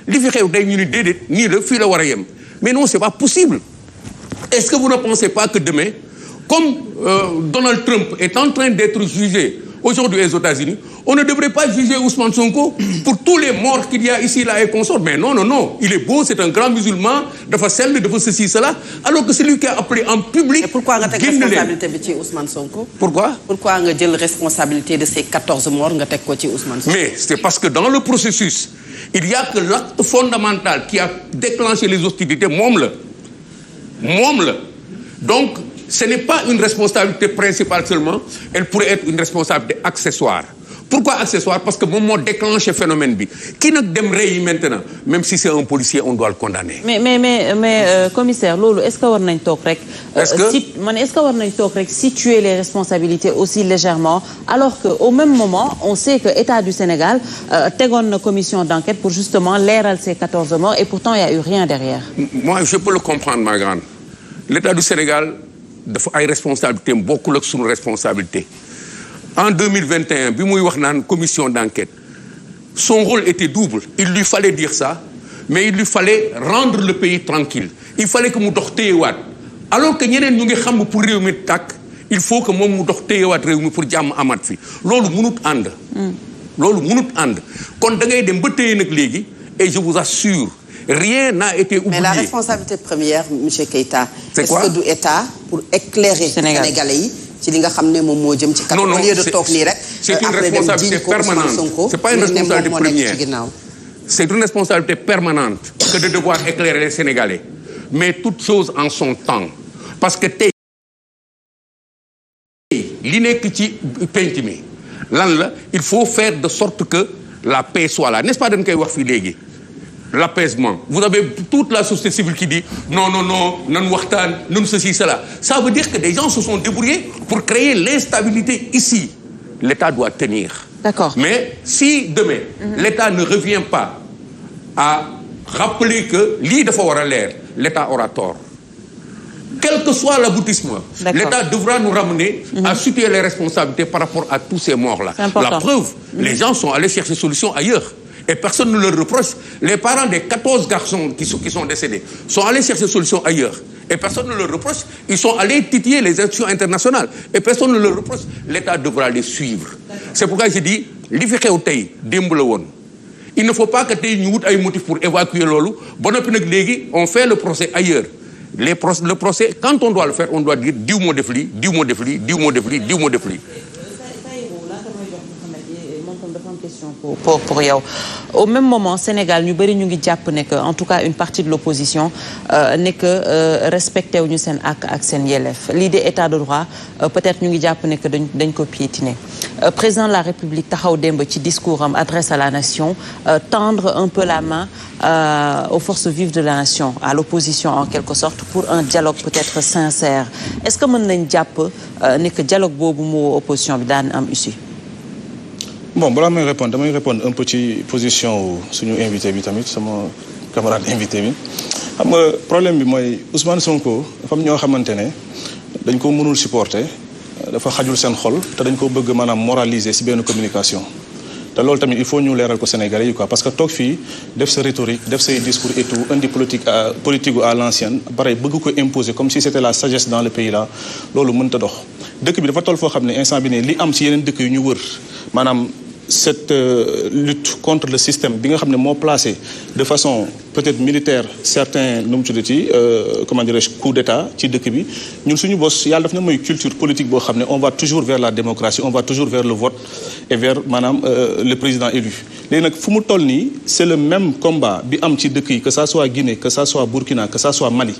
li fi xew day ñu ni déedéet nii la fii la war a yem mais non c'est pas possible. Est-ce que vous ne pensez pas que demain comme Donald Trump est en train d'être jugé aujourd'hui aux États-Unis, on ne devrait pas juger Ousmane Sonko pour tous les morts qu'il y a ici, là et consorts. Mais non, non, non. Il est beau, c'est un grand musulman, dafa sell, dafa ceci, cela. Alors que c'est lui qui a appelé en public. Et pourquoi nga teg responsabilité bi ci Ousmane Sonko? Pourquoi? Pourquoi nga jël responsabilité de ces 14 morts nga teg ko ci Ousmane Sonko? Mais c'est parce que dans le processus, il y a que l'acte fondamental qui a déclenché les hostilités, moom la. Donc, ce n'est pas une responsabilité principale seulement, elle pourrait être une responsabilité accessoire. Pourquoi accessoire? Parce que moom moo déclenché phénomène bi kii nag dem rey maintenant même si c'est un policier on doit le condamner. mais commissaire loolu est-ce que war nañ toog rek. est-ce que war nañ toog rek situer les responsabilités aussi légèrement alors que au même moment on sait que État du Sénégal tegoon na commission d'enquête pour justement leeral ces 14 morts et pourtant il y a eu rien derrière. Moi je peux le comprendre ma grande. L'État du Sénégal dafa ay responsabilités bokkul ak sunu responsabilité. En 2021 bi muy wax naan commission d'enquête son rôle était double. Il lui fallait dire ça mais il lui fallait rendre le pays tranquille. Il fallait que mu dox téyewaat alors que ñeneen ñu ngi xam pour réew mi tàkk il faut que moom mu dox téyewaat réew mi pour jàmm amat fi loolu mënut ànd. loolu mënut ànd kon da ngay dem ba téye nag léegi et je vous assure rien n'a été oublié. Mais la responsabilité première monsieur Keïta. C'est quoi? Est-ce que du État pour éclairer Sénégalais yi ci li nga xam ne moom moo jëm ci kat. Non, au lieu de toog nii rek. C'est une responsabilité permanente. C'est pas une responsabilité première. C'est une responsabilité permanente que de devoir éclairer les Sénégalais. Mais toute chose en son temps. Parce que tey li nekk ci penc mi lan la il faut faire de sorte que la paix soit là n'est-ce pas dañ koy wax fii léegi. L'apaisement. Vous avez toute la société civile qui dit non, non, non, non, waxtaan, non, ceci, cela. Ça veut dire que des gens se sont débrouillés pour créer l'instabilité ici. L'État doit tenir. D'accord. Mais si demain, l'État ne revient pas à rappeler que lii dafa war a leer, l'État aura tort. Quel que soit l'aboutissement, l'État devra nous ramener à situer les responsabilités par rapport à tous ces morts-là. La preuve, les gens sont allés chercher solution ailleurs. Et personne ne leur reproche. Les parents des 14 garçons qui sont décédés sont allés chercher solution ailleurs. Et personne ne leur reproche. Ils sont allés titiller les institutions internationales. Et personne ne leur reproche. L'État devra les suivre. C'est pourquoi je dis, li fi xew tey démb la woon. Il ne faut pas que tey ñu wut ay motifs pour évacuer loolu. Ba noppi nag léegi on fait le procès ailleurs. Le procès, quand on doit le faire, on doit dire diw moo def lii, diw moo def lii, diw moo def lii, diw moo def lii. Pour yow au même moment Sénégal ñu bëri ñu ngi jàpp ne que en tout cas une partie de l'opposition ne que respecté wuñu seen ak seen yelleef lii de état de droit peut-être ñu ngi jàpp ne que dañ ko piétiner président de la République taxaw démb ci discours am adresse à la nation tendre un peu la main aux forces vives de la nation à l'opposition en quelque sorte pour un dialogue peut-être sincère est-ce que mën nañ jàpp ne que dialogue boobu moo opposition bi daan am issue. Bon balaa may répondre damay répondre un peu ci position suñu invité bi tamit sama camarade invité bi xam nga problème bi mooy Ousmane Sonko dafa am ñoo xamante ne dañ ko mënul supporter dafa xajul seen xol te dañ ko bëgg maanaam moraliser ci benn communication te loolu tamit il faut ñu leeral ko Sénégalais yi quoi parce que toog fii def sa rhétorique def say discours et tout indi politique à l'ancienne bare bëgg ko imposer comme si c'était la sagesse dans le pays là loolu mënta dox dëkk bi dafa toll foo xam ne instant bi ne li am ci yeneen dëkk yu ñu wër maanaam cette lutte contre le système bi nga xam ne moo placé de façon peut-être militaire certains nu mu tuddati comment dirais-je coup d'état ci dëkk bi ñun suñu bos yàlla daf na mooy culture politique boo xam ne on va toujours vers la démocratie on va toujours vers le vote et vers maanaam le président élu léegi nag fu mu toll nii c'est le même combat bi am ci dëkk yi que ça soit Guinée que ça soit Burkina que ça soit Mali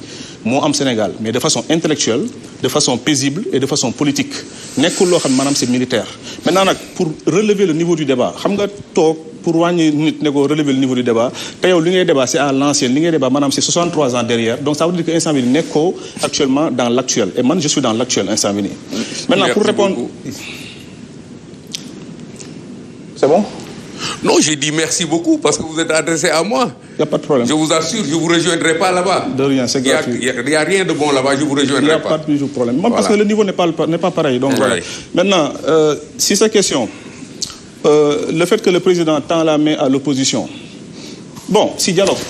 moo am Sénégal mais de façon intellectuelle de façon paisible et de façon politique nekkul loo xam ne maanaam c'est militaire maintenant nag pour relever le niveau du débat xam nga toog pour wàññi nit ne ko relever le niveau du débat te yow li ngay débat c'est à l'ancienne li ngay débat maanaam c'est 63 ans derrière donc ça veut dire que instant bi nii nekkoo actuellement dans l'actuel et man je suis dans l'actuel instant bi nii maintenant pour répondre c'est bon. Non, j'ai dit merci beaucoup parce que vous êtes adressé à moi. Il n'y a pas de problème. Je vous assure, je ne vous rejoindrai pas là-bas. De rien, c'est gratuit. Il n'y a rien de bon là-bas, je ne vous rejoindrai pas. Il n'y a pas de problème. Même voilà. Parce que le niveau n'est pas pareil. Donc, voilà. Maintenant, si cette question, le fait que le président tend la main à l'opposition, bon si dialogue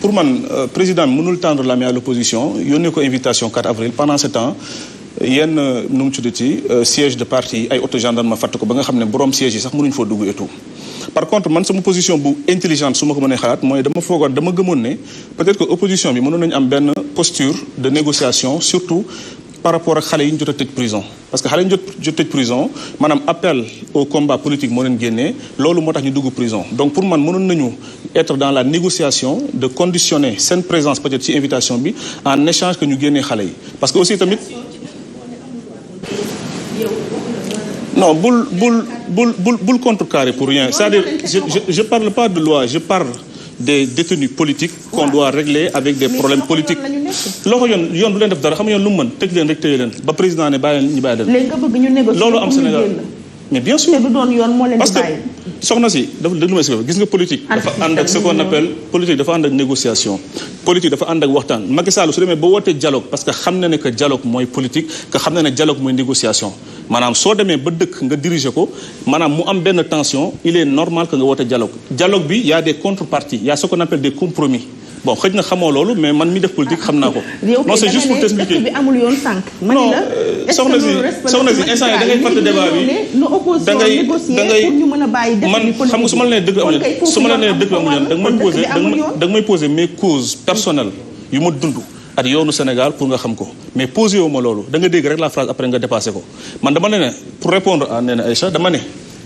pour man président bi mënul tendre la main à l'opposition yónnee ko invitation 4 avril pendant ce temps yenn nu mu tuddati siège de parti ay auto gendarme fàtt ko ba nga xam ne borom siège yi sax mënuñu foo dugg et tout. par contre man sama position bu intelligente su ma ko mënee xalaat mooy dama gëmoon ne peut-être que opposition bi mënoon nañu am benn posture de négociation surtout par rapport ak xale yi ñu jot a tëj prison parce que xale yi ñu jot tëj prison maanaam appel au combat politique moo leen génnee loolu moo tax ñu dugg prison donc pour man mënoon nañu être dans la négociation de conditionner seen présence peut-être ci invitation bi en échange que ñu génnee xale yi parce que aussi tamit non bul contrecarrer pour rien c'est-à-dire je parle pas de loi je parle des détenus politiques qu'on doit régler avec des problèmes politiques loxo yoon du leen def dara xam nga yoon lu mu mën tëj leen rek tëye leen ba président ne bàyyi leen ñu bàyyi leen. léegi nga bëgg ñu négocier loolu am Sénégal mais bien sûr te du doon yoon moo leen di bàyyi. parce que soxna si dafa déglu ma si gis nga politique. dafa ànd ak ce qu'on appelle politique dafa ànd ak négociation. politique dafa ànd ak waxtaan Macky Sall su demee ba wootee dialogue parce que xam na ne que dialogue mooy politique que xam na ne dialogue mooy négociation maanaam soo demee ba dëkk nga diriger ko maanaam mu am benn tension il est normal que nga woote dialogue dialogue bi y a des contreparties y a ce qu'on appelle des compromis bon xëj na xamoo loolu mais man mi def politique xam naa ko. non c'est juste pour t'expliquer bi amul yoon sànq. non soxna si instant yi da ngay fàtte débat bi da ngay pour ñu mën a bàyyi man xam nga su ma la nee dëgg amul yoon su ma la nee dëgg amul yoon da nga may poser mes causes personnelles yu ma dund ak yoonu Sénégal pour nga xam ko mais posé wu ma loolu da nga dégg rek la phrase après nga dépassé ko man dama ne pour répondre à nee na Aïcha dama ne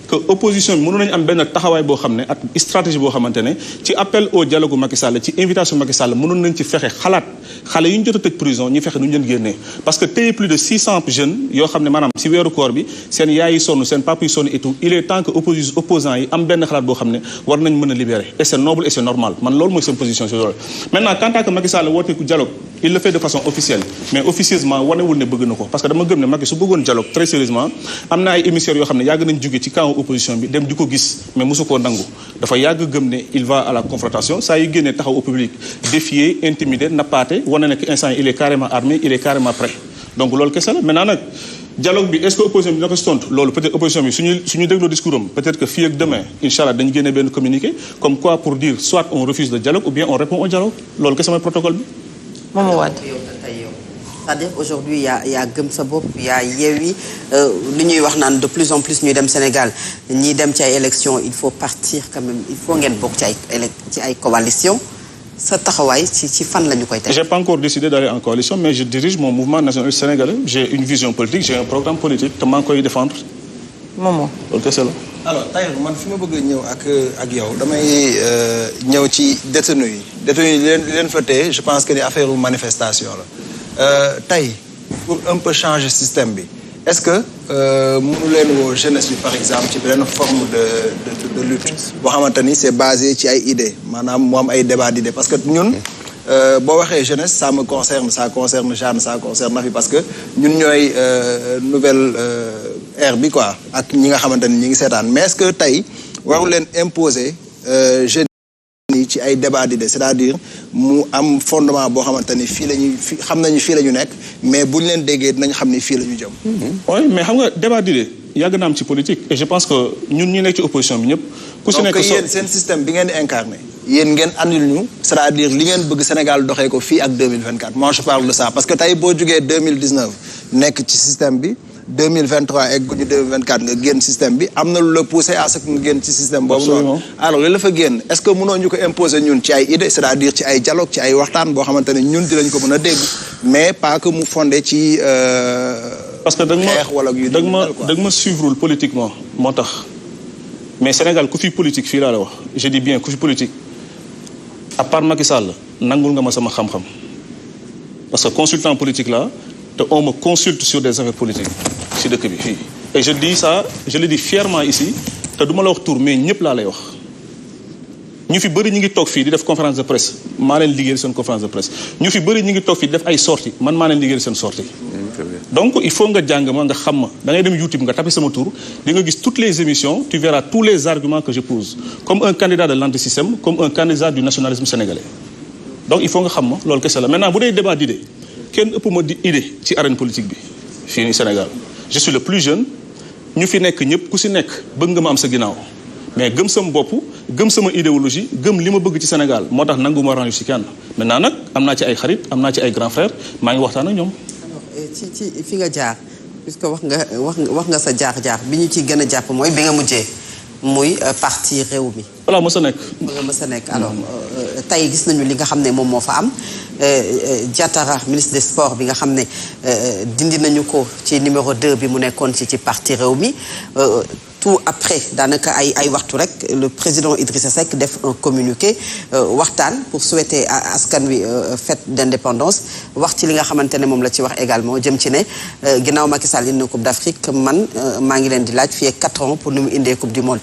que opposition bi mënoon nañu am benn taxawaay boo xam ne ak stratégie boo xamante ne ci appel au dialogue Macky Sall ci invitation Macky Sall mënoon nañ ci fexe xalaat xale yu ñu jot a tëj prison ñu fexe nu ñu leen génnee parce que tey plus de 600 jeunes yoo xam ne maanaam si weeru koor bi seen yaay yi sonn seen papa yi sonn et tout il est temps que opposants yi am benn xalaat boo xam ne war nañ mën a libérer et c'est noble et c'est normal man loolu mooy seen position si loolu maintenant quant à que Macky Sall woote dialogue il le fait de façon officielle mais officieusement wanewul ne bëgg na ko parce que dama gëm ne Macky su bëggoon dialogue très sérieusement am na ay émissaires yoo xam ne yàgg nañ jóge ci camp opposition bi dem di ko gis mais mosu koo nangu dafa yàgg gëm ne il va à la confrontation saa yu génnee taxaw au public défier intimider nappaate wane ne que instant il est carrément armé il est carrément prêt donc loolu kese la maintenant nag dialogue bi est-ce que opposition bi dina ko si tontu loolu peut-être opposition bi suñu dégloo discours am peut-être que fii ak demain inchallah dañu génne benn communiqué comme quoi pour dire soit on refuse le dialogue ou bien on répond au dialogue loolu kese mooy protocole bi. Mamadou Wade. c'est-à-dire aujourd'hui y a gëm sa bopp y a Yewwi li ñuy wax naan de plus en plus ñuy dem Sénégal ñiy dem ci ay élections il faut partir quand même il faut ngeen bokk ci ay coalition sa taxawaay ci fan la ñu koy teg. j'ai pas encore décidé d'aller en coalition mais je dirige mon mouvement national sénégalais j'ai une vision politique j'ai un programme politique te maa ngi koy défendre. Momo loolu kese la. alors Tahirou man fi ma bëgg a ñëw ak yow damay ñëw ci détenus yi leen fa téye je pense que ni affaire manifestation la tey pour un peu changer système bi est-ce que mënu leen woo jeunesse bi par exemple ci benn forme de lutte boo xamante ni c'est basé ci ay idées maanaam mu am ay débat d'idées parce que ñun boo waxee jeunesse ça me concerne Jeanne ça concerne Nafi parce que ñun ñooy nouvelle ère bi quoi ak ñi nga xamante ni ñi ngi seetaan mais est-ce que tey waru leen imposer jeunes yi ci ay débat d'idées c'est-à-dire mu am fondement boo xamante ni fii xam nañu fii la ñu nekk mais bu ñu leen déggee dinañ xam ni fii la ñu jëm. oui mais xam nga débat d'idées yàgg na am ci politique et je pense que ñun ñi nekk ci opposition bi ñëpp. ku si nekk donc yéen seen système bi ngeen di incarné yéen ngeen andil ñu c'est-à-dire li ngeen bëgg Sénégal doxee ko fii ak 2024 moi je parle de ça parce que tey boo jugee 2019 nekk ci système bi 2023 egg gu ñu 2024 nga génn système bi am na lu la poussé à ce que nga génn ci système boobu noonu alors li la fa génn est-ce que mënoo ñu ko imposer ñun ci ay idées c'est-à-dire ci ay dialogue ci ay waxtaan boo xamante ne ñun dinañ ko mën a dégg mais pas que mu fondé ci parce que da nga ma suivre politiquement moo tax mais Sénégal ku fi politique fii laa la wax je dis bien ku fi politique à part Macky Sall nangul nga ma sama xam-xam parce que consultant politique là te on me consulte sur des affaires politiques ci dëkk bi fii et je dis ça je le dis fièrement ici te du ma la wax tour mais ñëpp laa lay wax ñu fi bëri ñu ngi toog fii di def conférence de presse maa leen liggéeyal seen conférence de presse ñu fi bëri ñu ngi toog fii di def ay sorties man maa leen liggéeyal seen sorties donc il faut nga jàng ma nga xam ma da ngay dem YouTube nga tapé sama tour di nga gis toutes les émissions tu verras tous les arguments que je pose comme un candidat de l'antisystème comme un candidat du nationalisme sénégalais donc il faut nga xam ma loolu kese la maintenant bu dee débat d'idées kenn ëpp ma di idée ci arène politique bi fii nii Sénégal je suis le plus jeune ñu fi nekk ñëpp ku si nekk bëgg nga ma am sa ginnaaw mais gëm sam bopp gëm sama idéologie gëm li ma bëgg ci Sénégal moo tax nangu ma ranger ci kenn maintenant nag am naa ci ay xarit am naa ci ay grand frère maa ngi waxtaan ak ñoom. alors ci fi nga jaar puisque wax nga sa jaar bi ñu ciy gën a jàpp mooy bi nga mujjee muy parti réew mi. voilà mës a nekk. mës a nekk alors tey gis nañu li nga xam ne moom moo fa am Diatara ministre des sports bi nga xam ne dindi nañu ko ci numéro 2 bi mu nekkoon ci parti réew mi. tout après daanaka ay waxtu rek le président Idrissa Seck def un communiqué waxtaan pour souhaiter askan wi fête d'indépendance wax ci li nga xamante ne moom la ci wax également jëm ci ne ginnaaw Macky Sall indi na Coupe d'Afrique man maa ngi leen di laaj fii ak 4 ans pour ni mu indee Coupe du Monde.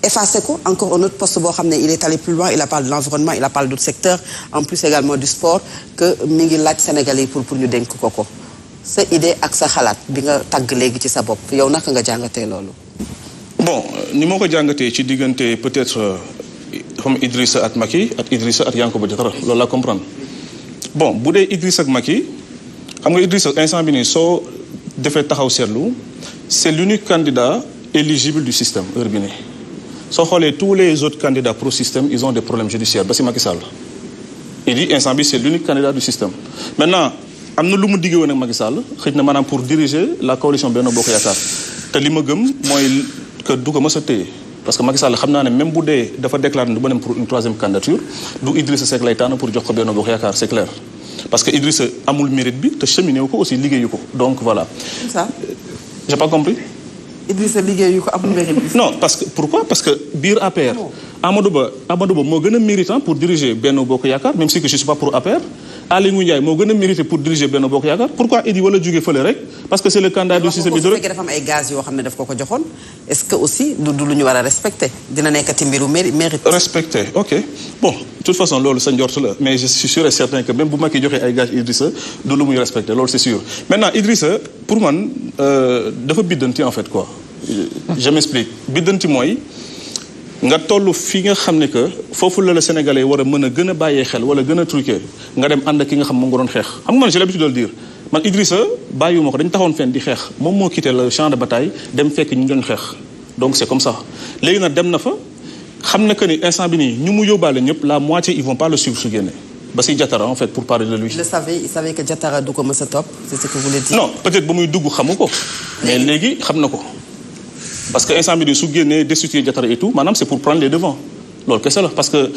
effacé ko encore un autre poste boo xam ne il est allé plus loin il a parlé de l'environnement il a parlé d'autres secteurs en plus également du sport que mi ngi laaj Sénégalais yi pour ñu dénk ko sa idée ak sa xalaat bi nga tàgg léegi ci sa bopp yow naka nga jàngatee loolu. bon ni moo ko jàngatee ci diggante peut-être comme Idrissa ak Macky ak Idrissa ak Yankhoba Diattara loolu laa comprendre bon bu dee Idrissa ak Macky xam nga Idrissa instant bi nii soo defee taxaw seetlu c'est l'unique candidat éligible du système heure bi nii soo xoolee tous les autres candidats pro-système ils ont des problèmes judiciaires ba si Macky Sall il dit instant bi c'est l'unique candidat du système maintenant am na lu mu diggee woon ak Macky Sall xëy na maanaam pour diriger la coalition Benno Bokk Yaakaar te li ma gëm mooy que du ko mës a téye parce que Macky Sall xam naa ne même bu dee dafa déclaré du ba dem pour une 3e candidature du Idrissa Seck lay tànn pour jox ko Benno Bokk Yaakaar c'est clair parce que Idrissa amul mérite bi te cheminé wu ko aussi liggéeyu ko donc voilà. Comme ça. J'ai pas compris. Idrissa liggéeyu ko amul mérite bi. non parce que pourquoi parce que biir APR. Amadou Ba moo gën a méritant pour diriger Benno Bokk Yaakaar même si que je suis pas pour APR. Aly Ngouille Ndiaye moo gën a mérité pour diriger Benno Bokk Yaakaar pourquoi Idi wala jóge fële rek parce que c'est le candidat du système hydraulique. dafa am ay gaz yoo xam ne daf ko joxoon est-ce que aussi du lu ñu war a respecter dina nekkati mbiru mérite. respecter ok bon de toute façon loolu sa njort la mais je suis sûr et certain que même bu Macky joxee ay gaz Idrissa du lu muy respecter loolu c'est sûr maintenant Idrissa pour man dafa biddanti en fait quoi je m'explique biddanti mooy. nga toll fi nga xam ne que foofu la Sénégalais war a mën a gën a bàyyee xel wala gën a truqué nga dem ànd ak ki nga xam moom nga doon xeex xam nga man j'ai l'habitude de le dire man Idrissa bàyyiwuma ko dañ taxoon fenn di xeex moom moo quitté le champ de bataille dem fekk ñu doon xeex donc c'est comme ça léegi nag dem na fa xam na que ni instant bi nii ñu mu yóbbaale ñëpp la moitié ils vont pas le suivre su génne ba si Diatara en fait pour parler de lui. il savait que Diatara du ko mës a topp c'est ce que vous voulez dire. non peut-être ba muy dugg xamu ko mais léegi xam na ko. parce que instant bi su génnee destituer Diatara et tout maanaam c'est pour prendre les devants loolu kese la parce que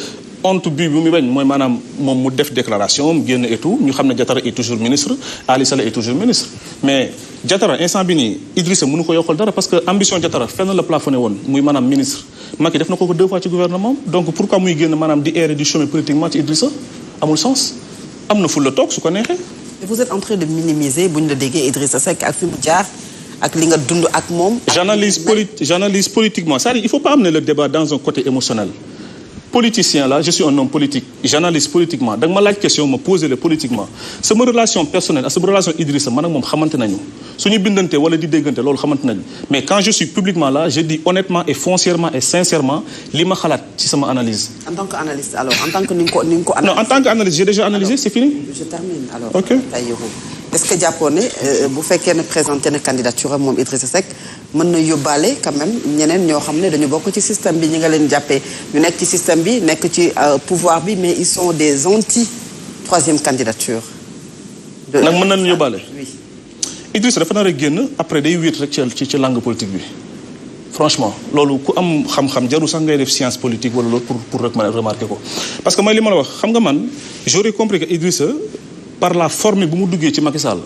honte bi muy bañ mooy maanaam moom mu def déclaration mu génn et tout ñu xam ne Diatara est toujours ministre Ali Saleh est toujours ministre mais Diatara instant bi nii Idrissa mënu ko yokkal dara parce que ambition Diatara fenn la plafonné woon muy maanaam ministre Macky def na ko 2 fois ci gouvernement donc pourquoi muy génn maanaam di errer du chemin politiquement ci Idrissa amul sens am na ful la toog su ko neexee. vous êtes en train de minimiser bu ñu la déggee Idrissa Seck ak fi mu jaar. ak li nga dund ak moom. j'analyse politiquement c'est-à-dire il faut pas amener le débat dans un côté émotionnel politicien là je suis un homme politique j'analyse politiquement da nga ma laaj question ma poser le politiquement sama relation personnelle ak sama relation Idrissa man ak moom xamante nañu suñu bindante wala di déggante loolu xamante nañu mais quand je suis publiquement là je dis honnêtement et foncièrement et sincèrement li ma xalaat ci sama analyse. en tant qu'analyste alors en tant que ni nga ko non en tant qu'analyste j'ai déjà analysé c'est fini. je termine alors. ok est-ce que jàppoon ne bu fekkee ne présenté na candidature moom Idrissa Seck mën na yóbbaale quand même ñeneen ñoo xam ne dañu bokk ci système bi ñi nga leen jàppee ñu nekk ci système bi nekk ci pouvoir bi mais ils sont des anti 3e candidature. nag mën nañu yóbbaale. oui. Idrissa dafa nar a génn après day wéet rek ci langue politique bi franchement loolu ku am xam-xam jarul sax ngay def science politique wala loolu pour remarquer ko parce que mooy li ma la wax xam nga man j'aurais compris que Idrissa par la forme bu mu duggee ci Macky Sall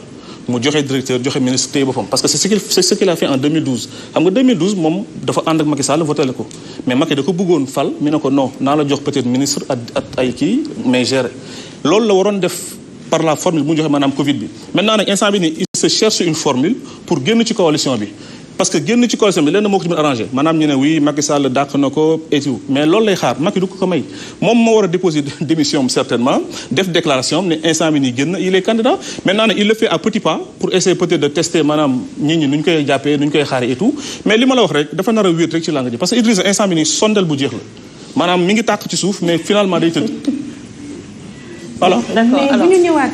mu joxe directeur joxe ministre téye boppam parce que c'est ce qu'il a fait en 2012 xam nga 2012 moom dafa ànd ak Macky Sall voté ko mais Macky da ko bëggoon fal mi ne ko non naa la jox peut-être ministre ak ay kii mais gérer loolu la waroon def par la formule bu mu joxe maanaam Covid bi maintenant nag instant bi nii il se cherche une formule pour génn ci coalition bi parce que génn ci coalition bi lenn moo ko ci mën arrangé maanaam ñu ne oui Macky Sall dàq na ko et tout mais loolu lay xaar Macky du ko may moom moo war a déposer démission certainement def déclaration ne instant bi nii génn il est candidat maintenant nag il le fait à petits pas pour essayer peut-être de tester maanaam nit ñi nu ñu koy jàppee nu ñu koy xaaree et tout mais li ma la wax rek dafa nar a wéet rek ci langue ji parce que Idrissa instant bi nii sondel bu jeex la maanaam mi ngi tàq ci suuf mais finalement day tëdd voilà. mais bu ñu ñëwaat